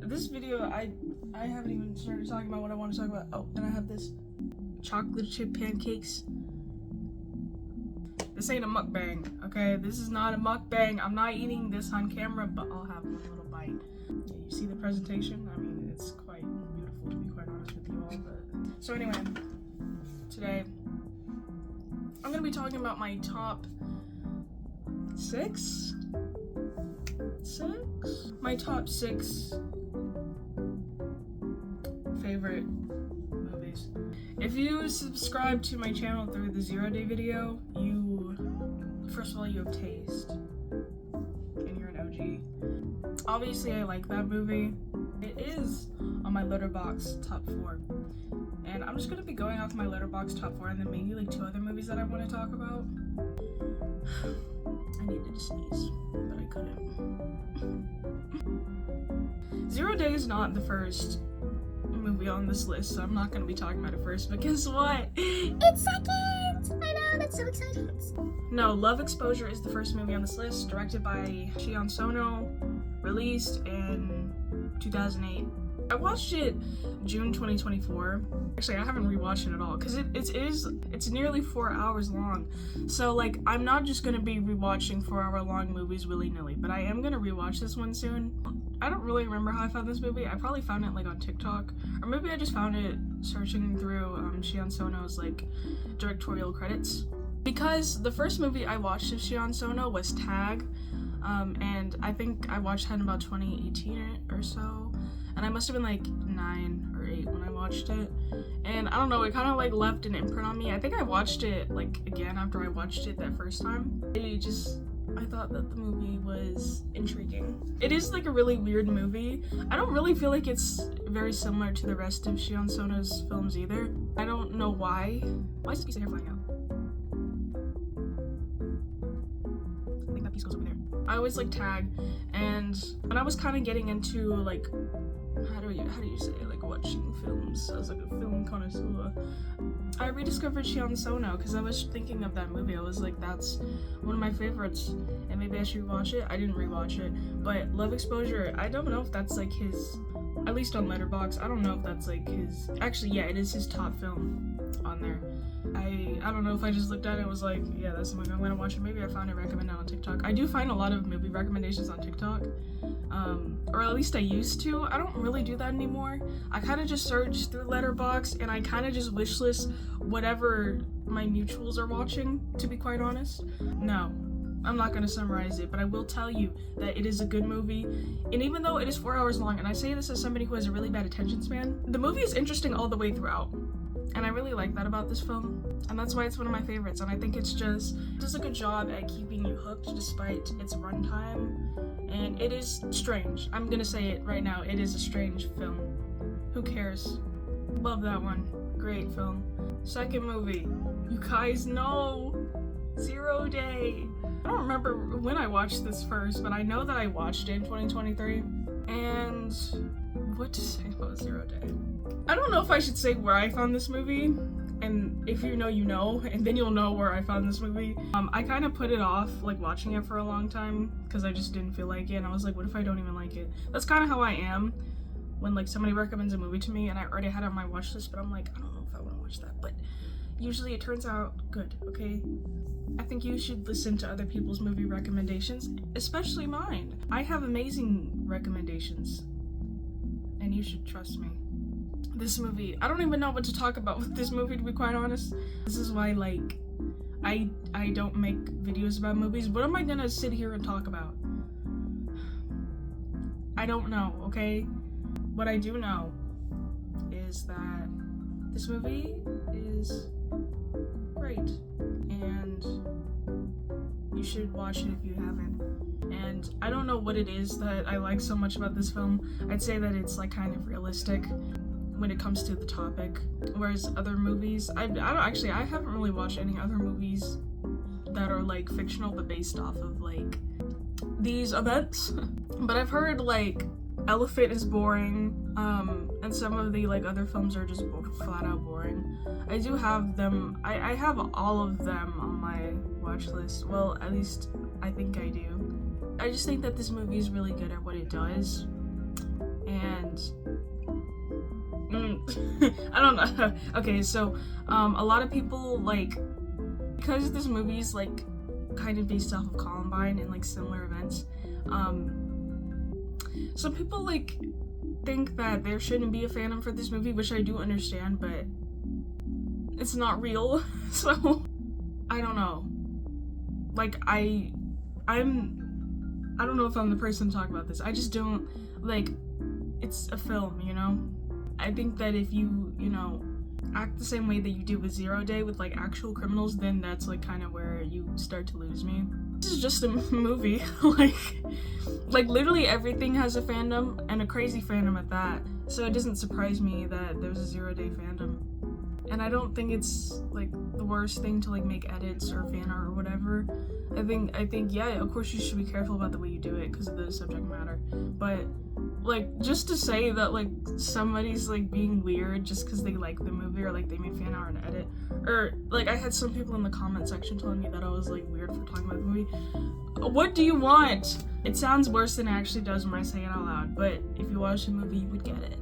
This video, I haven't even started talking about what I want to talk about. Oh, and I have this chocolate chip pancakes. This ain't a mukbang, okay? This is not a mukbang. I'm not eating this on camera, but I'll have one little bite. Yeah, you see the presentation? I mean, it's quite beautiful, to be quite honest with you all, but... So anyway, today, I'm gonna be talking about my top six? My top 6 favorite movies. If you subscribe to my channel through the 0 Day video, first of all, you have taste, and you're an OG. Obviously, I like that movie. It is on my Letterboxd top 4. And I'm just gonna be going off my Letterboxd top 4 and then maybe like 2 other movies that I want to talk about. I needed to sneeze, but I couldn't. 0 Day is not the first movie on this list, so I'm not gonna be talking about it first, but guess what? It's second! I know, that's so exciting. No, Love Exposure is the first movie on this list, directed by Sion Sono, released in 2008. I watched it June 2024. Actually, I haven't rewatched it at all because it's nearly 4 hours long. So like, I'm not just gonna be rewatching 4-hour long movies willy-nilly, but I am gonna rewatch this one soon. I don't really remember how I found this movie. I probably found it like on TikTok, or maybe I just found it searching through Sion Sono's like directorial credits. Because the first movie I watched of Sion Sono was Tag, and I think I watched that in about 2018 or so. And I must have been like 9 or 8 when I watched it. And I don't know, it kind of like left an imprint on me. I think I watched it like again after I watched it that first time. I thought that the movie was intriguing. It is like a really weird movie. I don't really feel like it's very similar to the rest of Sion Sono's films either. I don't know why. Why is this piece of hair flying out? I think that piece goes over there. I always like Tag, and when I was kind of getting into like, how do you say, like watching films as like a film connoisseur, I rediscovered Sion Sono because I was thinking of that movie. I was like, that's one of my favorites and maybe I should rewatch it. I didn't rewatch it, but Love Exposure, I don't know if that's like his, at least on Letterboxd, I don't know if that's like his, actually yeah, it is his top film on there. I don't know if I just looked at it and was like, yeah, that's the movie I'm gonna watch it. Maybe I found it recommended on TikTok. I do find a lot of movie recommendations on TikTok, or at least I used to. I don't really do that anymore. I kind of just search through Letterboxd and I kind of just wishlist whatever my mutuals are watching, to be quite honest. No, I'm not gonna summarize it, but I will tell you that it is a good movie. And even though it is 4 hours long, and I say this as somebody who has a really bad attention span, the movie is interesting all the way throughout. And I really like that about this film, and that's why it's one of my favorites. And I think it does a good job at keeping you hooked despite its runtime. And it is strange. I'm gonna say it right now. It is a strange film. Who cares? Love that one. Great film. Second movie. You guys know 0 Day. I don't remember when I watched this first, but I know that I watched it in 2023. And what to say about 0 Day? I don't know if I should say where I found this movie, and if you know, you know, and then you'll know where I found this movie. I kind of put it off, like, watching it for a long time, because I just didn't feel like it, and I was like, what if I don't even like it? That's kind of how I am when, like, somebody recommends a movie to me, and I already had it on my watch list, but I'm like, I don't know if I want to watch that, but usually it turns out good, okay? I think you should listen to other people's movie recommendations, especially mine. I have amazing recommendations, and you should trust me. This movie, I don't even know what to talk about with this movie, to be quite honest. This is why, like, I don't make videos about movies. What am I gonna sit here and talk about? I don't know, okay? What I do know is that this movie is great, and you should watch it if you haven't. And I don't know what it is that I like so much about this film. I'd say that it's like kind of realistic when it comes to the topic, whereas other movies, I haven't really watched any other movies that are like fictional but based off of like these events. But I've heard like Elephant is boring, and some of the like other films are just flat out boring. I do have them, I have all of them on my watch list. Well, at least I think I do. I just think that this movie is really good at what it does, and I don't know. Okay, so a lot of people, like, because this movie is like kind of based off of Columbine and like similar events, some people like think that there shouldn't be a fandom for this movie, which I do understand, but it's not real. So I don't know. Like, I don't know if I'm the person to talk about this. I just don't, like, it's a film, you know? I think that if you know, act the same way that you do with Zero Day with, like, actual criminals, then that's, like, kind of where you start to lose me. This is just a movie. like, literally everything has a fandom, and a crazy fandom at that. So it doesn't surprise me that there's a Zero Day fandom. And I don't think it's, like, the worst thing to, like, make edits or fan art or whatever. I think, yeah, of course you should be careful about the way you do it because of the subject matter. But, like, just to say that, like, somebody's, like, being weird just because they like the movie or, like, they made fan art and edit. Or, like, I had some people in the comment section telling me that I was, like, weird for talking about the movie. What do you want? It sounds worse than it actually does when I say it out loud. But if you watch the movie, you would get it.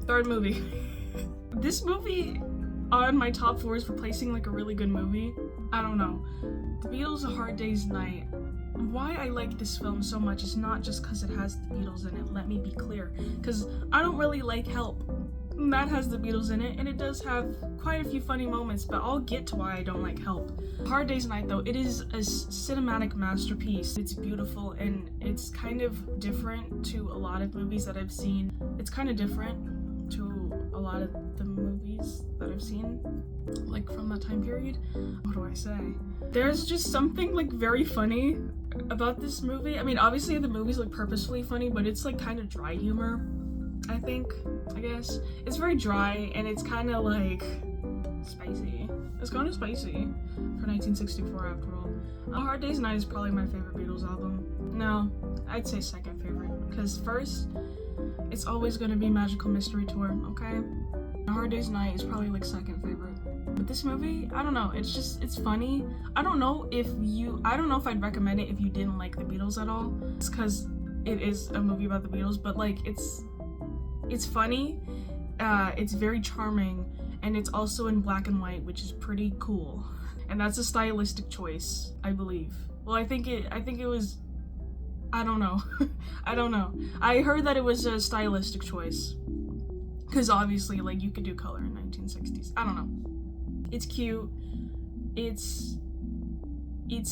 Third movie. This movie on my top 4 is replacing like a really good movie. I don't know. The Beatles: A Hard Day's Night. Why I like this film so much is not just because it has the Beatles in it, let me be clear. Because I don't really like Help. That has the Beatles in it, and it does have quite a few funny moments, but I'll get to why I don't like Help. Hard Day's Night, though, it is a cinematic masterpiece. It's beautiful, and it's kind of different to a lot of movies that I've seen. It's kind of different to a lot of the movies that I've seen, like, from that time period. What do I say? There's just something, like, very funny about this movie. I mean, obviously the movie's, like, purposefully funny, but it's, like, kind of dry humor, I guess. It's very dry, and it's kind of, like, spicy. It's kind of spicy for 1964, after all. A Hard Day's Night is probably my favorite Beatles album. No, I'd say second favorite, because first, it's always going to be Magical Mystery Tour, okay? A Hard Day's Night is probably, like, second favorite. But this movie, I don't know, it's funny. I don't know if I'd recommend it if you didn't like the Beatles at all. It's because it is a movie about the Beatles, but, like, it's funny, it's very charming, and it's also in black and white, which is pretty cool. And that's a stylistic choice, I believe. Well, I think it was, I don't know. I don't know. I heard that it was a stylistic choice. Because obviously, like, you could do color in 1960s. I don't know. It's cute. It's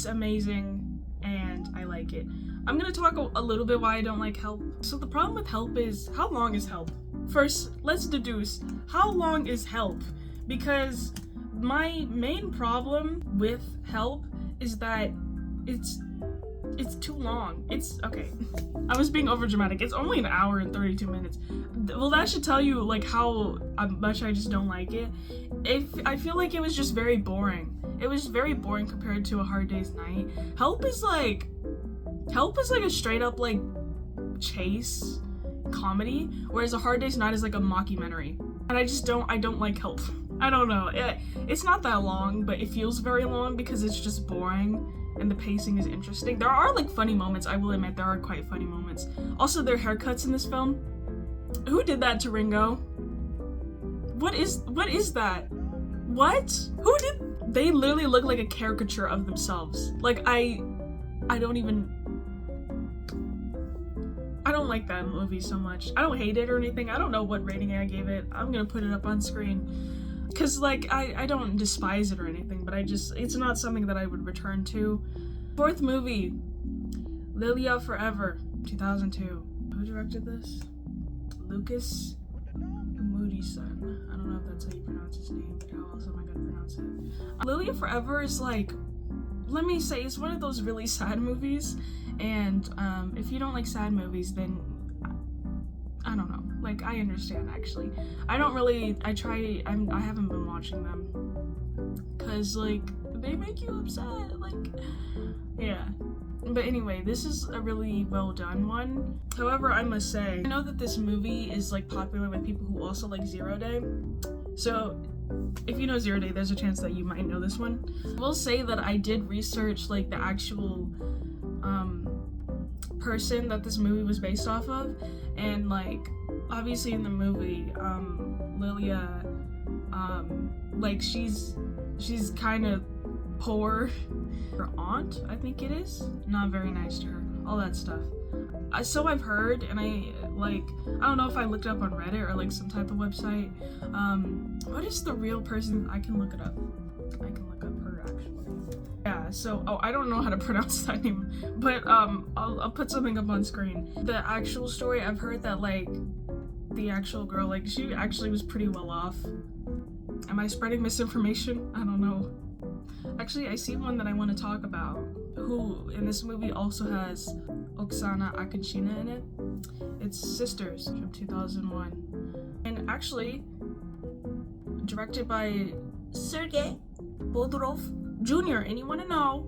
amazing, and I like it. I'm gonna talk a little bit why I don't like Help. So the problem with Help is, how long is Help? First, let's deduce, how long is Help? Because my main problem with Help is that it's too long. Okay, I was being overdramatic. It's only an hour and 32 minutes. Well, that should tell you, like, how much I just don't like it. I feel like it was just very boring. It was very boring compared to A Hard Day's Night. Help is like a straight up, like, chase comedy, whereas A Hard Day's Night is like a mockumentary. And I don't like Help. I don't know. It's not that long, but it feels very long because it's just boring. And the pacing is interesting. There are, like, funny moments, I will admit, there are quite funny moments. Also, their haircuts in this film. Who did that to Ringo? What is that? What? Who did? They literally look like a caricature of themselves. Like, I don't like that movie so much. I don't hate it or anything. I don't know what rating I gave it. I'm gonna put it up on screen. Because, like, I don't despise it or anything, but it's not something that I would return to. Fourth movie, Lilia Forever, 2002. Who directed this? Lucas Moodysson. I don't know if that's how you pronounce his name, but how else am I going to pronounce it? Lilia Forever is, like, let me say, it's one of those really sad movies, and if you don't like sad movies, then I don't know. Like, I understand, actually. I haven't been watching them. Because, like, they make you upset. Like, yeah. But anyway, this is a really well done one. However, I must say, I know that this movie is, like, popular with people who also like Zero Day. So, if you know Zero Day, there's a chance that you might know this one. I will say that I did research, like, the actual, person that this movie was based off of, and like obviously in the movie, Lilia, like she's kind of poor. Her aunt, I think it is, not very nice to her. All that stuff. So I've heard, and I don't know if I looked it up on Reddit or like some type of website. What is the real person? I can look it up. I can look up her actually. Yeah. So I don't know how to pronounce that name, but I'll put something up on screen. The actual story, I've heard that like the actual girl, like she actually was pretty well off. Am I spreading misinformation? I don't know. Actually, I see one that I want to talk about, who in this movie also has Oksana Akishina in it. It's Sisters from 2001. And actually, directed by Sergei Bodrov Jr. And you want to know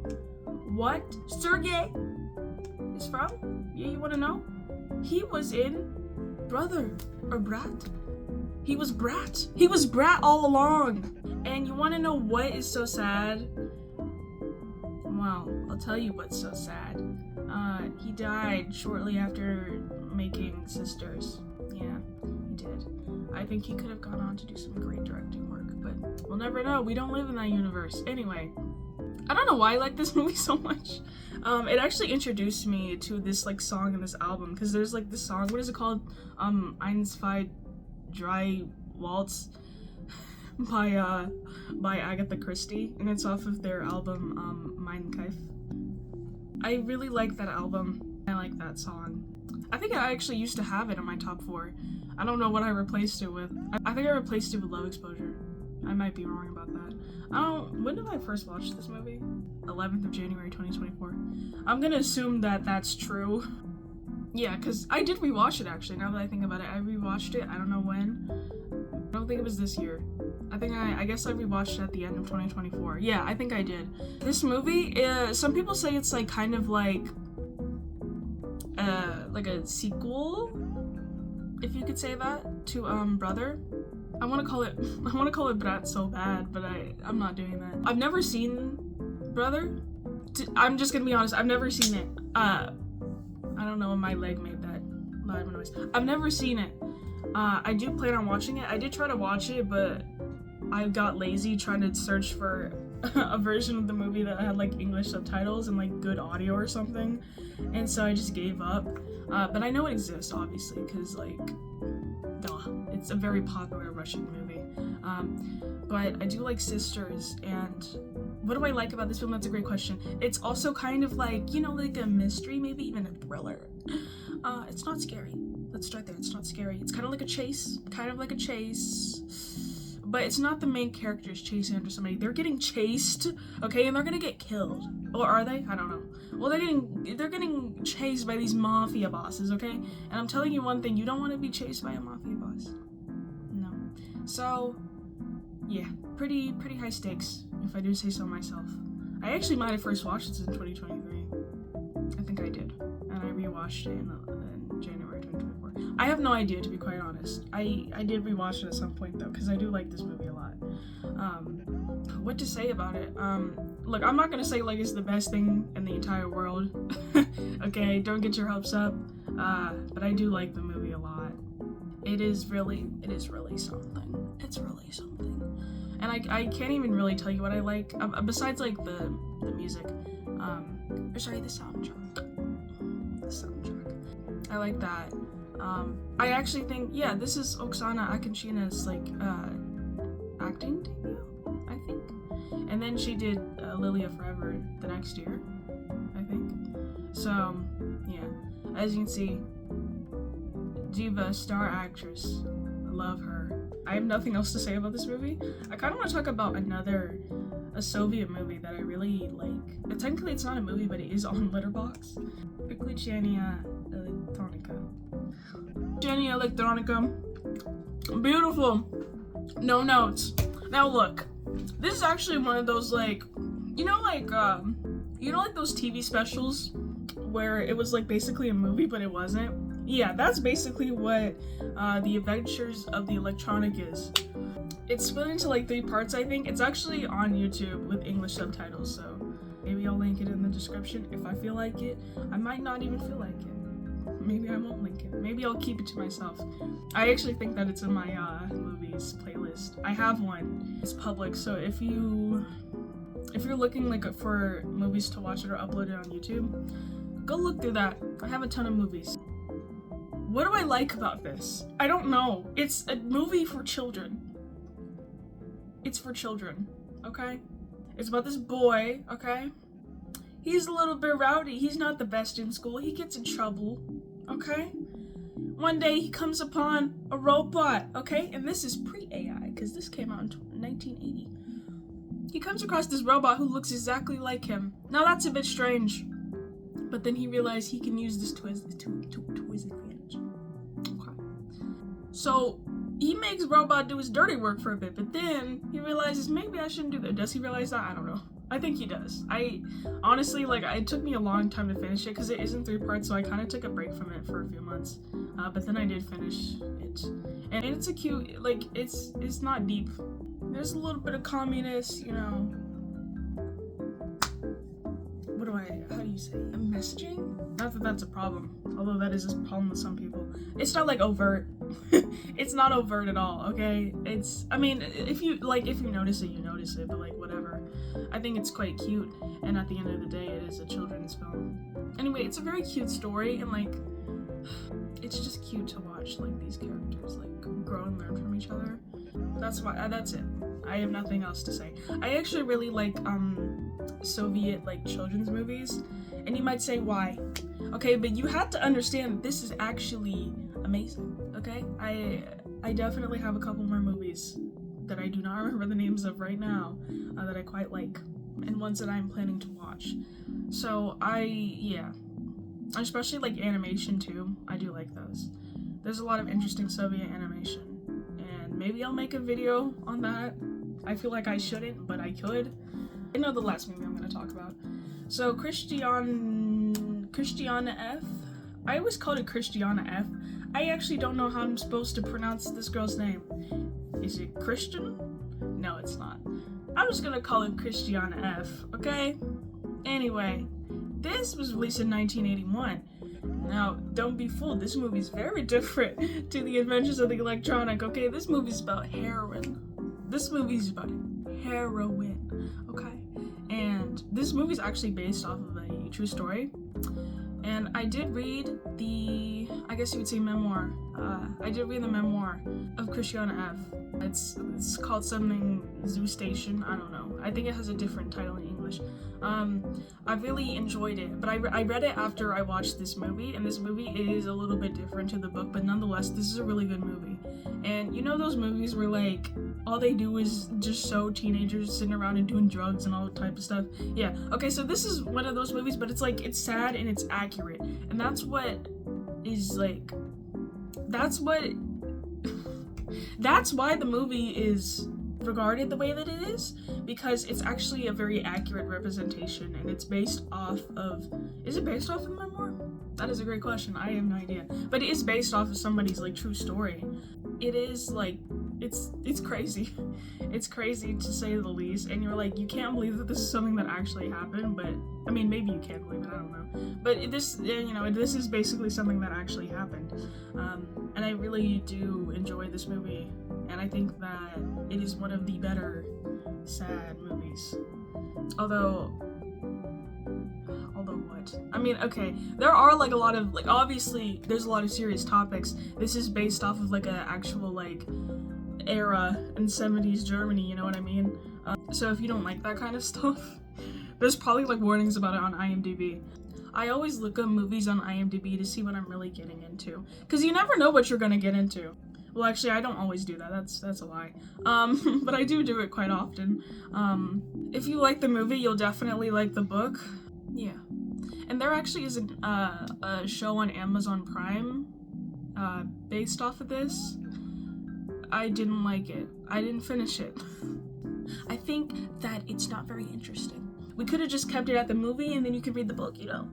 what Sergei is from? Yeah, you want to know? He was in Brother or Brat. He was Brat. He was Brat all along. And you want to know what is so sad? Well, I'll tell you what's so sad. He died shortly after making Sisters. Yeah, he did. I think he could have gone on to do some great directing work, but we'll never know. We don't live in that universe. Anyway, I don't know why I like this movie so much. It actually introduced me to this like song in this album, because there's like this song, what is it called? Eins, zwei, drei Waltz by Agatha Christie, and it's off of their album Mein Kampf. I really like that album. I like that song. I think I actually used to have it in my top 4. I don't know what I replaced it with. I think I replaced it with Love Exposure. I might be wrong about that. When did I first watch this movie? 11th of January 2024. I'm gonna assume that that's true. Yeah, because I did rewatch it actually, now that I think about it. I rewatched it, I don't know when. I don't think it was this year. I guess I rewatched it at the end of 2024. Yeah, I think I did. This movie, some people say it's like kind of like a sequel, if you could say that, to Brother. I want to call it Brat so bad, but I'm not doing that. I've never seen Brother. I'm just gonna be honest, I've never seen it. I don't know when my leg made that loud noise. I've never seen it. I do plan on watching it. I did try to watch it, but I got lazy trying to search for a version of the movie that had like English subtitles and like good audio or something, and so I just gave up. But I know it exists, obviously, because like, duh, it's a very popular Russian movie. But I do like Sisters, and what do I like about this film? That's a great question. It's also kind of like, you know, like a mystery, maybe even a thriller. It's not scary. Let's start there. It's not scary. It's kind of like a chase, but it's not the main characters chasing after somebody. They're getting chased, okay, and they're gonna get killed. Or are they? I don't know. Well, they're getting chased by these mafia bosses, okay? And I'm telling you one thing, you don't want to be chased by a mafia boss. No. So, yeah, pretty high stakes, if I do say so myself. I actually might have first watched this in 2023. I think I did. And I rewatched it in January 2024. I have no idea, to be quite honest. I did rewatch it at some point though, because I do like this movie a lot. What to say about it? Look, I'm not gonna say like it's the best thing in the entire world. Okay, don't get your hopes up. But I do like the movie a lot. It is really something. It's really something. And I can't even really tell you what I like, besides like the music. The soundtrack. The soundtrack. I like that. I actually think, yeah, this is Oksana Akishina's like acting debut, I think. And then she did Lilia Forever the next year, I think. So, yeah, as you can see, diva, star actress, I love her. I have nothing else to say about this movie. I kind of want to talk about a Soviet movie that I really like. Technically, it's not a movie, but it is on Letterboxd. Приключения Электроника. Приключения Электроника. Beautiful. No notes. Now look, this is actually one of those like those TV specials where it was like basically a movie, but it wasn't. Yeah, that's basically what The Adventures of the Electronic is. It's split into like 3 parts, I think. It's actually on YouTube with English subtitles, so Maybe I'll link it in the description if I feel like it. I might not even feel like it. Maybe I won't link it. Maybe I'll keep it to myself. I actually think that it's in my movies playlist. I have one. It's public, so if you're looking like for movies to watch it or upload it on YouTube, go look through that. I have a ton of movies. What do I like about this? I don't know. It's a movie for children. It's for children, okay? It's about this boy, okay? He's a little bit rowdy. He's not the best in school. He gets in trouble, okay? One day he comes upon a robot, okay? And this is pre-AI, because this came out in 1980. He comes across this robot who looks exactly like him. Now that's a bit strange. But then he realized he can use this to his advantage. Okay. So he makes robot do his dirty work for a bit, but then he realizes maybe I shouldn't do that. Does he realize that? I don't know. I think he does. I honestly, like, it took me a long time to finish it because it is in 3 parts, so I kind of took a break from it for a few months. But then I did finish it, and it's a cute, like, it's not deep. There's a little bit of communist, you know. How do you say? Messaging? Not that that's a problem, although that is a problem with some people. It's not like overt. It's not overt at all, okay? I mean, if you notice it, you notice it, but like, whatever. I think it's quite cute, and at the end of the day, it is a children's film. Anyway, it's a very cute story, and like, it's just cute to watch, like, these characters, like, grow and learn from each other. That's it. I have nothing else to say. I actually really like, Soviet, like, children's movies, and you might say, why? Okay, but you have to understand that this is actually amazing, okay? I definitely have a couple more movies that I do not remember the names of right now, that I quite like, and ones that I'm planning to watch. So, yeah. I especially like animation, too. I do like those. There's a lot of interesting Soviet animation, and maybe I'll make a video on that. I feel like I shouldn't, but I could. I know the last movie I'm going to talk about. So, Christiana F. I always called it Christiana F. I actually don't know how I'm supposed to pronounce this girl's name. Is it Christian? No, it's not. I'm just going to call it Christiana F, okay? Anyway, this was released in 1981. Now, don't be fooled, this movie's very different to The Adventures of the Electronic, okay? This movie's about heroin. This movie's about heroin, okay? And this movie's actually based off of a true story. And I did read I guess you would say memoir. I did read the memoir of Christiana F. It's called something Zoo Station, I don't know. I think it has a different title in English. I really enjoyed it, but I read it after I watched this movie, and this movie is a little bit different to the book, but nonetheless, this is a really good movie. And you know those movies where, like, all they do is just show teenagers sitting around and doing drugs and all that type of stuff? Yeah, okay, so this is one of those movies, but it's like, it's sad and it's accurate, and that's what is, like, that's why the movie is regarded the way that it is, because it's actually a very accurate representation, and it's based off of, is it based off of a memoir? That is a great question. I have no idea, but it is based off of somebody's, like, true story. It is, like, it's crazy. It's crazy to say the least, and you're like, you can't believe that this is something that actually happened, but I mean, maybe you can believe it, I don't know, but this, you know, this is basically something that actually happened, and I really do enjoy this movie, and I think that it is one of the better sad movies. Although what? I mean, okay, there are, like, a lot of, like, obviously there's a lot of serious topics. This is based off of, like, a actual, like, era in 70s Germany, you know what I mean? So if you don't like that kind of stuff, there's probably, like, warnings about it on IMDb. I always look up movies on IMDb to see what I'm really getting into, because you never know what you're gonna get into. Well, actually, I don't always do that. That's a lie. But I do it quite often. If you like the movie, you'll definitely like the book. Yeah. And there actually is a show on Amazon Prime based off of this. I didn't like it. I didn't finish it. I think that it's not very interesting. We could have just kept it at the movie, and then you could read the book, you know?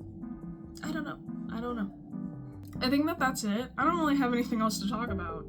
I don't know. I think that that's it. I don't really have anything else to talk about.